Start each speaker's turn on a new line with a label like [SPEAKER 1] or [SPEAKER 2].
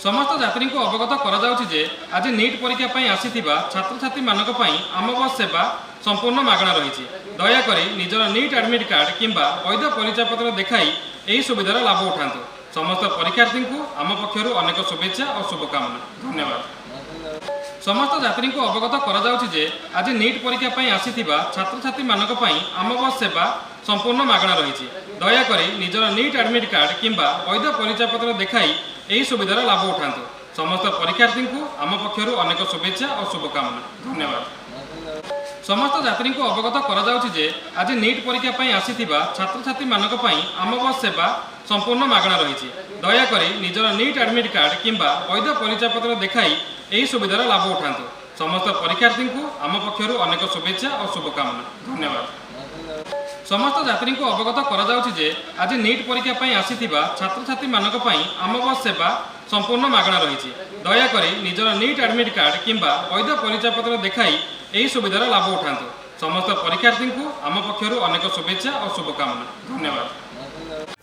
[SPEAKER 1] समस्त यात्री को अवगत कराଯାउछि आज नीट परीक्षा ପାଇଁ ଆସିଥିବା ଛାତ୍ରଛାତ୍ରୀମାନଙ୍କ ପାଇଁ ଆମ ବସ୍ सेवा संपूर्ण मागणा रही। दयाकोरी निजर नीट एडमिट कार्ड किंबा वैध परिचय पत्र देखाई यही सुविधार लाभ उठातु। समस्त परीक्षार्थी को आम पक्षर अनेक शुभेच्छा और शुभकामना। धन्यवाद। समस्त यात्री को अवगत कराଯାउछि आज नीट परीक्षा ପାଇଁ ଆସିଥିବା ଛାତ୍ରଛାତ୍ରୀମାନଙ୍କ ପାଇଁ आम बस सेवा संपूर्ण मागणा रही। दयाकोरी निजर नीट एडमिट कार्ड किंबा वैध परिचय पत्र देखाई यही सुविधार लाभ उठातु। समस्त परीक्षार्थी को आम पक्षर अनेक शुभेच्छा और शुभकामना। धन्यवाद। समस्त यात्री को अवगत कराଯାउछि आज नीट परीक्षा ପାଇଁ ଆସିଥିବା ଛାତ୍ରଛାତ୍ରୀମାନଙ୍କ ପାଇଁ आम बस सेवा संपूर्ण मागणा रही। दयाकोरी निजर नीट एडमिट कार्ड किंबा वैध परिचय पत्र देखाई यही सुविधार लाभ उठातु। समस्त परीक्षार्थी को आम पक्षर अनेक शुभेच्छा और शुभकामना। धन्यवाद। समस्त यात्री को अवगत कराଯାउछि आज नीट परीक्षा ପାଇଁ ଆସିଥିବା ଛାତ୍ରଛାତ୍ରୀମାନଙ୍କ ପାଇଁ आम बस सेवा संपूर्ण मागणा रही। दयाकोरी निजर नीट एडमिट कार्ड किंबा वैध परिचय पत्र देखाई यही सुविधार लाभ उठातु। समस्त परीक्षार्थी को आम पक्षर अनेक शुभेच्छा और शुभकामना। धन्यवाद।